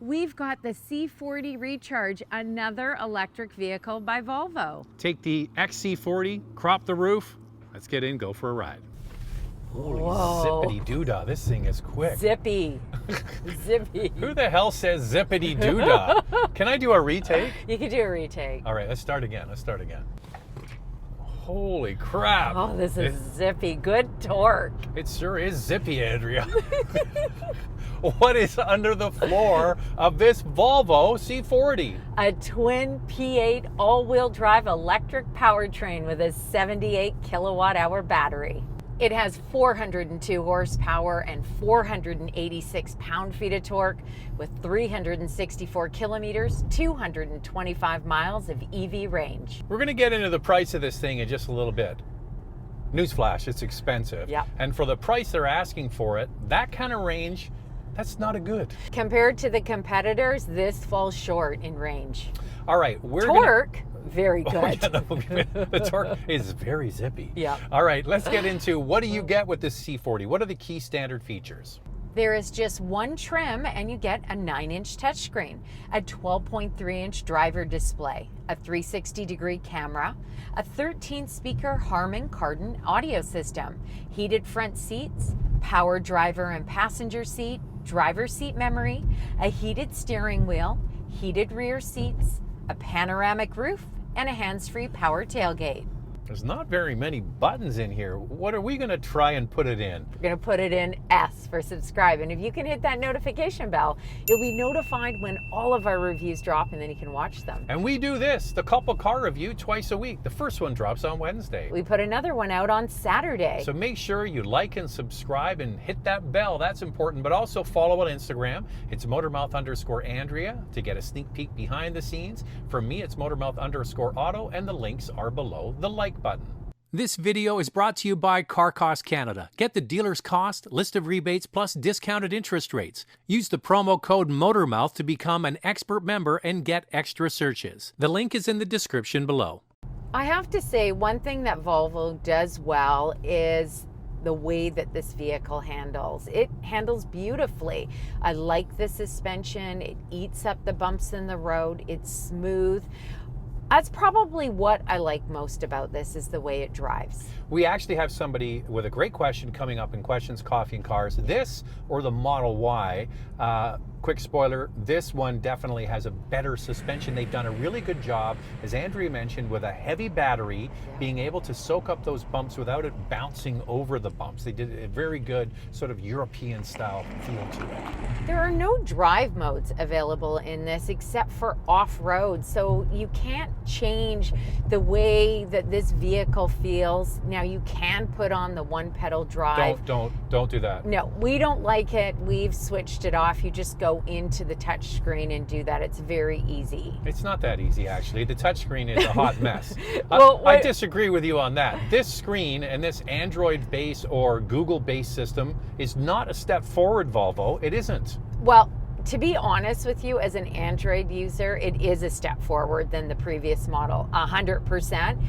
We've got the C40 Recharge, another electric vehicle by Volvo. Take the XC40, crop the roof. Let's get in, go for a ride. Holy zippity doodah, this thing is quick. Zippy. Zippy. Who the hell says zippity doodah? Can I do a retake? You can do a retake. All right, let's start again. Holy crap. Oh, this is zippy. Good torque. It sure is zippy, Andrea. What is under the floor of this Volvo C40? A twin P8 all-wheel drive electric powertrain with a 78 kilowatt-hour battery. It has 402 horsepower and 486 pound-feet of torque with 364 kilometers, 225 miles of EV range. We're going to get into the price of this thing in just a little bit. Newsflash, it's expensive. Yep. And for the price they're asking for it, that kind of range, that's not a good. Compared to the competitors, this falls short in range. All right, torque, very good. Oh, yeah, the torque is very zippy. Yeah. All right, let's get into what do you get with this C40? What are the key standard features? There is just one trim and you get a 9-inch touchscreen, a 12.3-inch driver display, a 360-degree camera, a 13-speaker Harman Kardon audio system, heated front seats, power driver and passenger seat, driver seat memory, a heated steering wheel, heated rear seats, a panoramic roof, and a hands-free power tailgate. There's not very many buttons in here. What are we going to try and put it in? We're going to put it in S for subscribe. And if you can hit that notification bell, you'll be notified when all of our reviews drop, and then you can watch them. And we do this, the couple car review, twice a week. The first one drops on Wednesday. We put another one out on Saturday. So make sure you like and subscribe and hit that bell. That's important. But also follow on Instagram. It's Motormouth_Andrea to get a sneak peek behind the scenes. For me, it's Motormouth_Auto, and the links are below the like button. This video is brought to you by Car Cost Canada. Get the dealer's cost, list of rebates, plus discounted interest rates. Use the promo code Motormouth to become an expert member and get extra searches. The link is in the description below. I have to say, one thing that Volvo does well is the way that this vehicle handles. It handles beautifully. I like the suspension. It eats up the bumps in the road. It's smooth. That's probably what I like most about this, is the way it drives. We actually have somebody with a great question coming up in Questions, Coffee, and Cars. This or the Model Y. Quick spoiler, this one definitely has a better suspension. They've done a really good job, as Andrea mentioned, with a heavy battery, being able to soak up those bumps without it bouncing over the bumps. They did a very good sort of European style feel to it. There are no drive modes available in this except for off-road, so you can't change the way that this vehicle feels. Now, you can put on the one pedal drive. Don't do that. No, we don't like it. We've switched it off. You just go into the touch screen and do that. It's very easy. It's not that easy, actually. The touchscreen is a hot mess. Well, I disagree with you on that. This screen and this Android-based or Google-based system is not a step forward, Volvo. It isn't. Well, to be honest with you, as an Android user, it is a step forward than the previous model, 100%.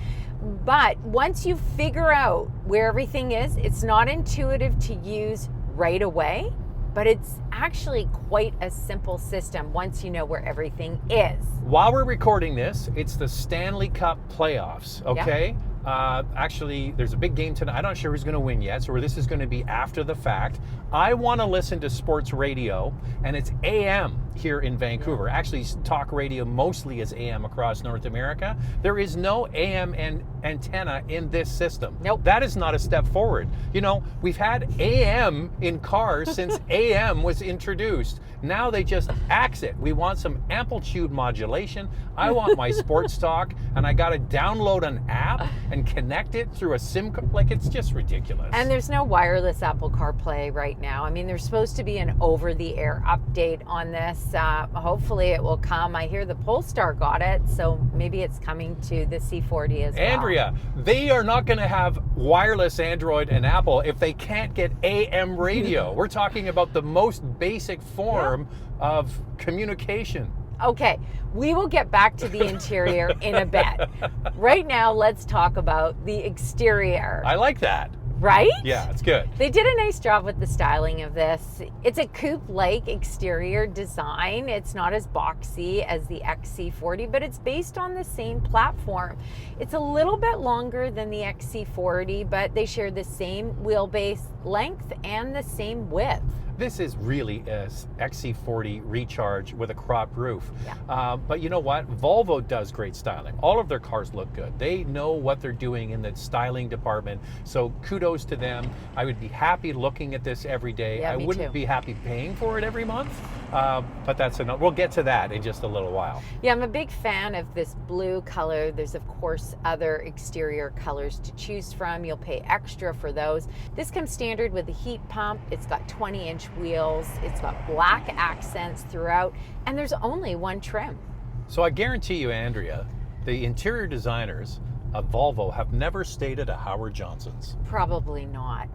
But once you figure out where everything is, it's not intuitive to use right away, but it's actually quite a simple system once you know where everything is. While we're recording this, it's the Stanley Cup playoffs, okay? Yeah. Actually, there's a big game tonight. I'm not sure who's going to win yet, so this is going to be after the fact. I want to listen to sports radio, and it's AM here in Vancouver. Actually, talk radio mostly is AM across North America. There is no AM antenna in this system. Nope. That is not a step forward. You know, we've had AM in cars since AM was introduced. Now they just axe it. We want some amplitude modulation. I want my sports talk, and I got to download an app and connect it through a SIM card. Like, it's just ridiculous. And there's no wireless Apple CarPlay right now. I mean, there's supposed to be an over-the-air update on this. Hopefully it will come. I hear the Polestar got it, so maybe it's coming to the C40 as well. Andrea, they are not going to have wireless Android and Apple if they can't get AM radio. We're talking about the most basic form of communication. Okay, we will get back to the interior in a bit. Right now, let's talk about the exterior. I like that. Right? Yeah, it's good. They did a nice job with the styling of this. It's a coupe-like exterior design. It's not as boxy as the XC40, but it's based on the same platform. It's a little bit longer than the XC40, but they share the same wheelbase length and the same width. This is really a XC40 Recharge with a cropped roof. Yeah. But you know what? Volvo does great styling. All of their cars look good. They know what they're doing in the styling department. So kudos to them. I would be happy looking at this every day. Yeah, I me wouldn't too. be happy paying for it every month. But that's enough. We'll get to that in just a little while. Yeah, I'm a big fan of this blue color. There's of course other exterior colors to choose from. You'll pay extra for those. This comes standard with a heat pump. It's got 20-inch wheels. It's got black accents throughout, and there's only one trim. So I guarantee you, Andrea, the interior designers of Volvo have never stayed at a Howard Johnson's. Probably not.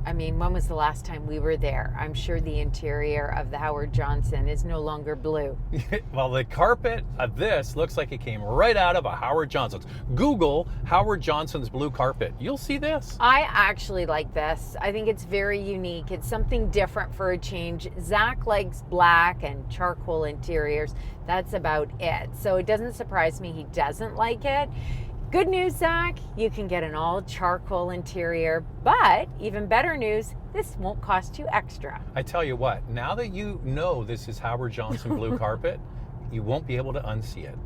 I mean, when was the last time we were there? I'm sure the interior of the Howard Johnson is no longer blue. Well, the carpet of this looks like it came right out of a Howard Johnson's. Google Howard Johnson's blue carpet. You'll see this. I actually like this. I think it's very unique. It's something different for a change. Zach likes black and charcoal interiors. That's about it. So it doesn't surprise me he doesn't like it. Good news, Zach, you can get an all charcoal interior, but even better news, this won't cost you extra. I tell you what, now that you know this is Howard Johnson blue carpet, you won't be able to unsee it.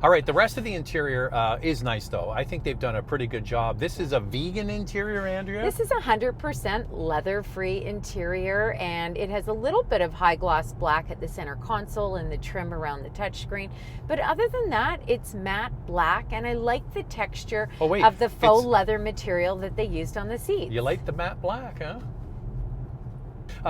All right, the rest of the interior is nice though. I think they've done a pretty good job. This is a vegan interior, Andrea? This is 100% leather-free interior, and it has a little bit of high gloss black at the center console and the trim around the touchscreen. But other than that, it's matte black, and I like the texture of the faux leather material that they used on the seats. You like the matte black, huh?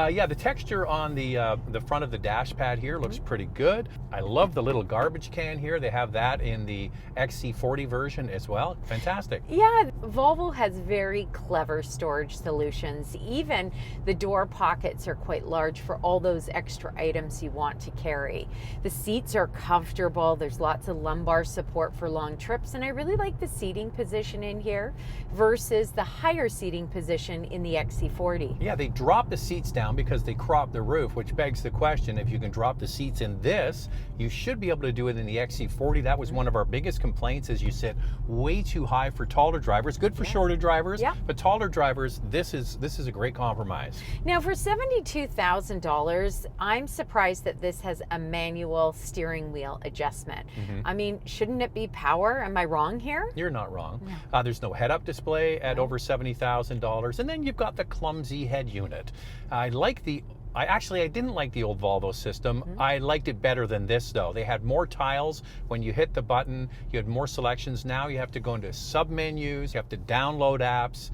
Yeah, the texture on the front of the dash pad here looks pretty good. I love the little garbage can here. They have that in the XC40 version as well. Fantastic. Yeah, Volvo has very clever storage solutions. Even the door pockets are quite large for all those extra items you want to carry. The seats are comfortable. There's lots of lumbar support for long trips, and I really like the seating position in here versus the higher seating position in the XC40. Yeah, they drop the seats down because they crop the roof, which begs the question, if you can drop the seats in this, you should be able to do it in the XC40. That was one of our biggest complaints, is you sit way too high for taller drivers. Good for shorter drivers, but taller drivers, this is a great compromise. Now for $72,000, I'm surprised that this has a manual steering wheel adjustment. I mean, shouldn't it be power? Am I wrong here? You're not wrong. No. There's no head-up display at over $70,000, and then you've got the clumsy head unit. I didn't like the old Volvo system. I liked it better than this though. They had more tiles. When you hit the button, you had more selections. Now you have to go into sub-menus, you have to download apps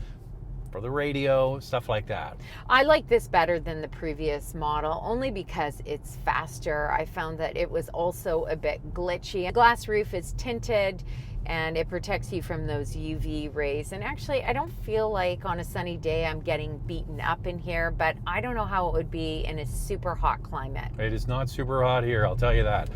for the radio, stuff like that. I like this better than the previous model, only because it's faster. I found that it was also a bit glitchy. The glass roof is tinted, and it protects you from those UV rays. And actually, I don't feel like on a sunny day I'm getting beaten up in here, but I don't know how it would be in a super hot climate. It is not super hot here, I'll tell you that.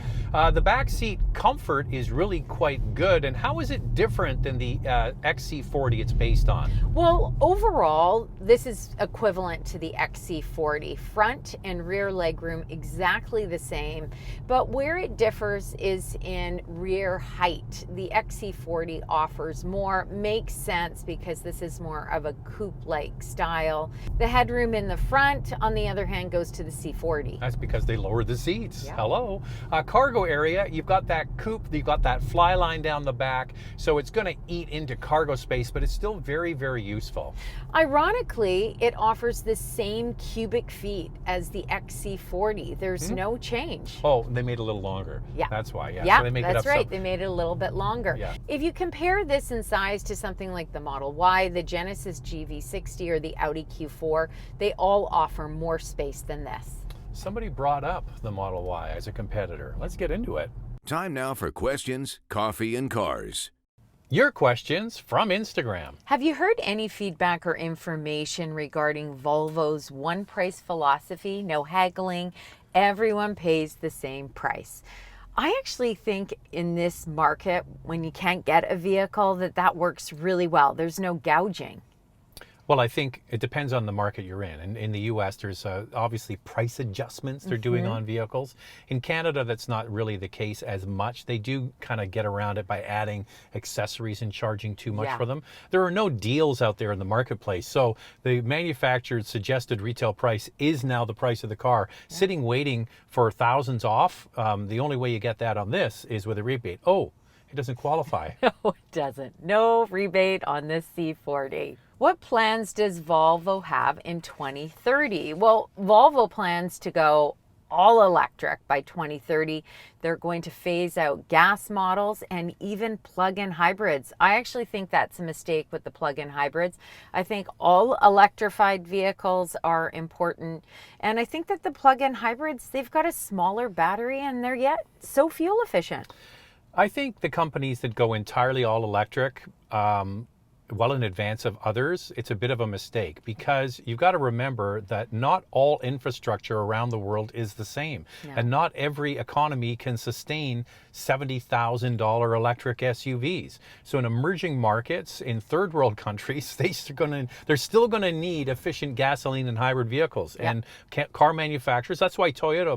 The back seat comfort is really quite good. And how is it different than the XC40 it's based on? Well, overall, this is equivalent to the XC40. Front and rear legroom exactly the same, but where it differs is in rear height. The XC40 offers more. Makes sense because this is more of a coupe-like style. The headroom in the front, on the other hand, goes to the C40. That's because they lowered the seats. Yeah. Hello. Cargo area, you've got that coupe, you've got that fly line down the back, so it's going to eat into cargo space, but it's still very, very useful. Ironically, it offers the same cubic feet as the XC40. There's no change. Oh, they made it a little longer. Yeah. That's why, yeah. Yeah, So they make that's it up right. so They made it a little bit longer. Yeah. If you compare this in size to something like the Model Y, the Genesis GV60, or the Audi Q4, they all offer more space than this. Somebody brought up the Model Y as a competitor. Let's get into it. Time now for questions, coffee, and cars. Your questions from Instagram. Have you heard any feedback or information regarding Volvo's one price philosophy? No haggling, everyone pays the same price. I actually think in this market, when you can't get a vehicle, that works really well. There's no gouging. Well, I think it depends on the market you're in. And in the US, there's obviously price adjustments they're doing on vehicles. In Canada, that's not really the case as much. They do kind of get around it by adding accessories and charging too much for them. There are no deals out there in the marketplace. So the manufacturer's suggested retail price is now the price of the car. Sitting waiting for thousands off, the only way you get that on this is with a rebate. Oh, it doesn't qualify. No, it doesn't. No rebate on this C40. What plans does Volvo have in 2030? Well, Volvo plans to go all electric by 2030. They're going to phase out gas models and even plug-in hybrids. I actually think that's a mistake with the plug-in hybrids. I think all electrified vehicles are important. And I think that the plug-in hybrids, they've got a smaller battery and they're yet so fuel efficient. I think the companies that go entirely all electric, well in advance of others, it's a bit of a mistake, because you've got to remember that not all infrastructure around the world is the same. And not every economy can sustain $70,000 electric SUVs. So in emerging markets, in third world countries, they're still going to need efficient gasoline and hybrid vehicles. And car manufacturers, that's why Toyota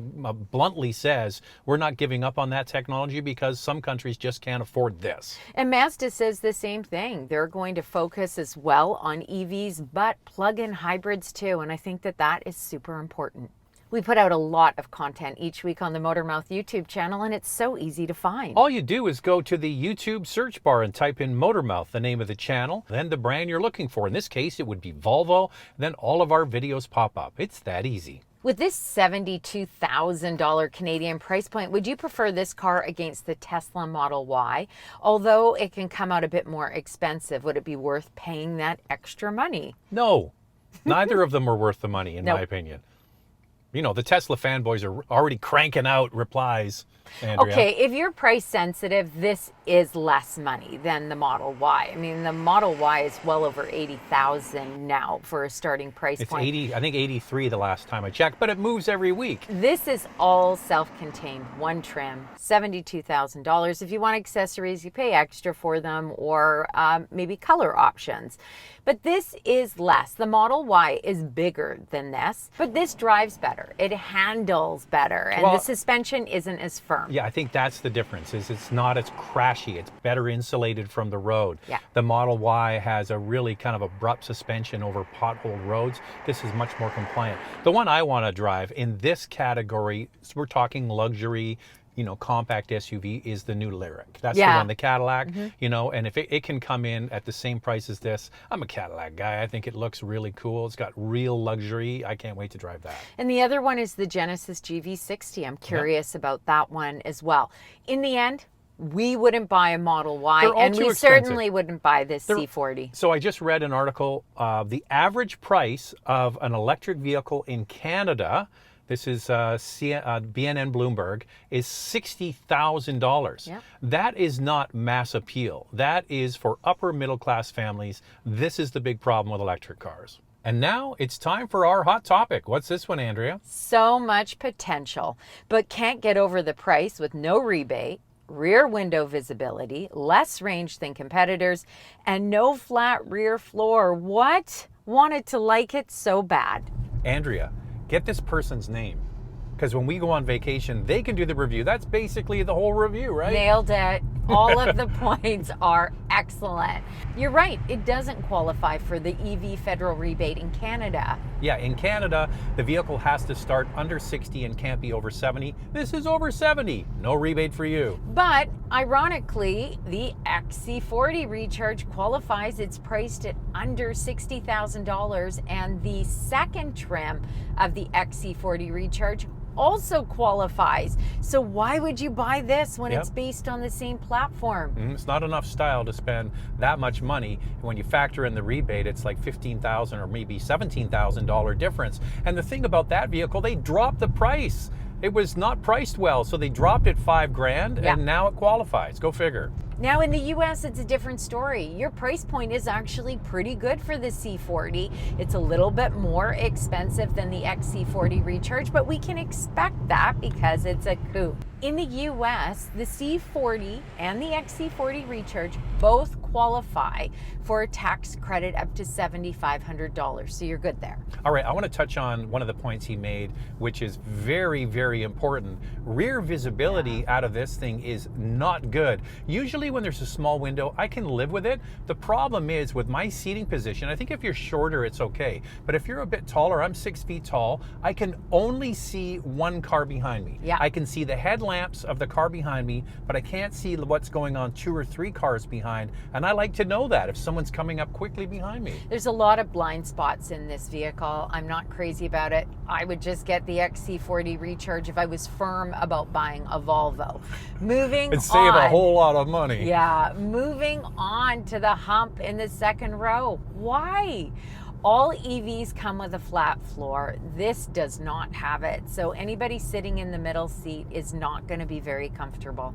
bluntly says, we're not giving up on that technology because some countries just can't afford this. And Mazda says the same thing. They're going to focus as well on EVs, but plug-in hybrids too. And I think that that is super important. We put out a lot of content each week on the Motormouth YouTube channel, and it's so easy to find. All you do is go to the YouTube search bar and type in Motormouth, the name of the channel, then the brand you're looking for. In this case, it would be Volvo. Then all of our videos pop up. It's that easy. With this $72,000 Canadian price point, would you prefer this car against the Tesla Model Y? Although it can come out a bit more expensive, would it be worth paying that extra money? No, neither of them are worth the money, in my opinion. You know, the Tesla fanboys are already cranking out replies, Andrea. Okay, if you're price sensitive, this is less money than the Model Y. I mean, the Model Y is well over $80,000 now for a starting price point. It's 80, I think 83 the last time I checked, but it moves every week. This is all self-contained, one trim, $72,000. If you want accessories, you pay extra for them, or maybe color options. But this is less. The Model Y is bigger than this, but this drives better. It handles better, and the suspension isn't as firm. Yeah, I think that's the difference, is it's not as crashy. It's better insulated from the road. Yeah. The Model Y has a really kind of abrupt suspension over potholed roads. This is much more compliant. The one I want to drive in this category, so we're talking luxury, you know, compact SUV, is the new Lyric. That's the one, the Cadillac, you know, and if it can come in at the same price as this, I'm a Cadillac guy. I think it looks really cool. It's got real luxury. I can't wait to drive that. And the other one is the Genesis GV60. I'm curious about that one as well. In the end, we wouldn't buy a Model Y, and we certainly wouldn't buy this C40. So I just read an article, the average price of an electric vehicle in Canada, this is BNN Bloomberg, is $60,000. Yep. That is not mass appeal. That is for upper middle class families. This is the big problem with electric cars. And now it's time for our hot topic. What's this one, Andrea? So much potential, but can't get over the price with no rebate, rear window visibility, less range than competitors, and no flat rear floor. What? Wanted to like it so bad. Andrea, get this person's name, because when we go on vacation, they can do the review. That's basically the whole review, right? Nailed it. All of the points are excellent. You're right, it doesn't qualify for the EV federal rebate in Canada. Yeah, in Canada, the vehicle has to start under 60 and can't be over 70. This is over 70. No rebate for you. But ironically, the XC40 Recharge qualifies. It's priced at under $60,000, and the second trim of the XC40 Recharge also qualifies. So why would you buy this when it's based on the same platform? It's not enough style to spend that much money. When you factor in the rebate, it's like $15,000 or maybe $17,000 difference. And the thing about that vehicle, they dropped the price. It was not priced well, so they dropped it $5,000, and now it qualifies. Go figure. Now in the US, it's a different story. Your price point is actually pretty good for the C40. It's a little bit more expensive than the XC40 Recharge, but we can expect that because it's a coupe. In the US, the C40 and the XC40 Recharge both qualify for a tax credit up to $7,500. So you're good there. All right, I want to touch on one of the points he made, which is very, very important. Rear visibility out of this thing is not good. Usually when there's a small window, I can live with it. The problem is with my seating position, I think if you're shorter, it's okay. But if you're a bit taller, I'm 6 feet tall, I can only see one car behind me. Yeah. I can see the headlamps of the car behind me, but I can't see what's going on 2 or 3 cars behind. And I like to know that if someone's coming up quickly behind me. There's a lot of blind spots in this vehicle. I'm not crazy about it. I would just get the XC40 Recharge if I was firm about buying a Volvo. Moving And save a whole lot of money. Yeah, moving on to the hump in the second row. Why? All EVs come with a flat floor. This does not have it. So anybody sitting in the middle seat is not going to be very comfortable.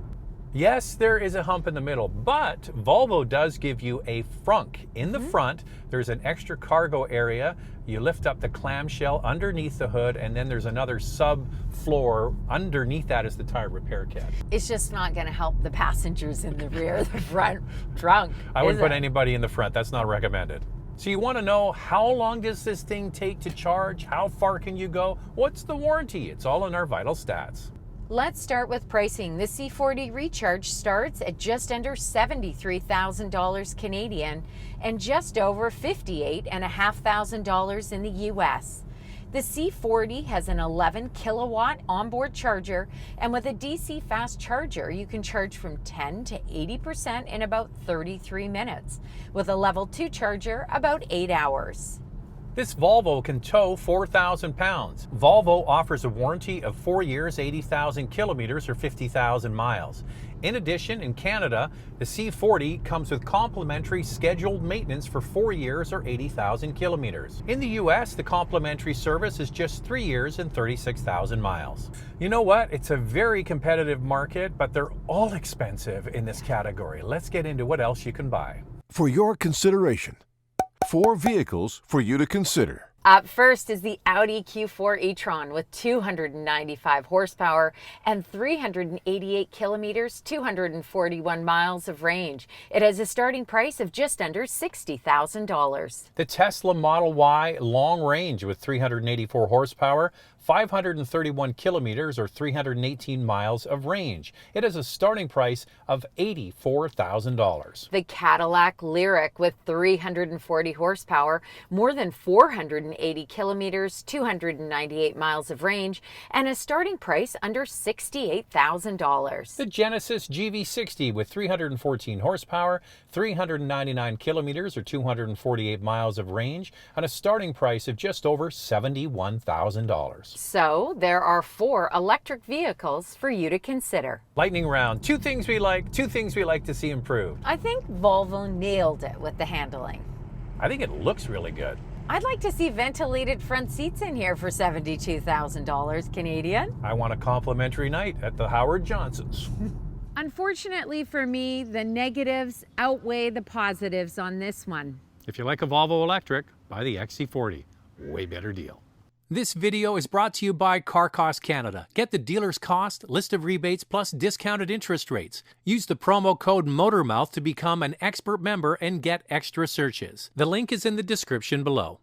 Yes, there is a hump in the middle, but Volvo does give you a frunk. In the front, there's an extra cargo area. You lift up the clamshell underneath the hood, and then there's another sub-floor. Underneath that is the tire repair kit. It's just not going to help the passengers in the rear, the front trunk. I wouldn't put anybody in the front. That's not recommended. So you want to know, how long does this thing take to charge? How far can you go? What's the warranty? It's all in our vital stats. Let's start with pricing. The C40 Recharge starts at just under $73,000 Canadian and just over $58,500 in the US. The C40 has an 11 kilowatt onboard charger, and with a DC fast charger, you can charge from 10 to 80% in about 33 minutes. With a level 2 charger, about 8 hours. This Volvo can tow 4,000 pounds. Volvo offers a warranty of 4 years, 80,000 kilometers or 50,000 miles. In addition, in Canada, the C40 comes with complimentary scheduled maintenance for 4 years or 80,000 kilometers. In the US, the complimentary service is just 3 years and 36,000 miles. You know what? It's a very competitive market, but they're all expensive in this category. Let's get into what else you can buy. For your consideration, 4 vehicles for you to consider. Up first is the Audi Q4 e-tron with 295 horsepower and 388 kilometers, 241 miles of range. It has a starting price of just under $60,000. The Tesla Model Y long range with 384 horsepower, 531 kilometers or 318 miles of range. It has a starting price of $84,000. The Cadillac Lyriq with 340 horsepower, more than 480 kilometers, 298 miles of range, and a starting price under $68,000. The Genesis GV60 with 314 horsepower, 399 kilometers or 248 miles of range, and a starting price of just over $71,000. So there are 4 electric vehicles for you to consider. Lightning round. 2 things we like, 2 things we like to see improved. I think Volvo nailed it with the handling. I think it looks really good. I'd like to see ventilated front seats in here for $72,000 Canadian. I want a complimentary night at the Howard Johnson's. Unfortunately for me, the negatives outweigh the positives on this one. If you like a Volvo electric, buy the XC40. Way better deal. This video is brought to you by Car Cost Canada. Get the dealer's cost, list of rebates, plus discounted interest rates. Use the promo code Motormouth to become an expert member and get extra searches. The link is in the description below.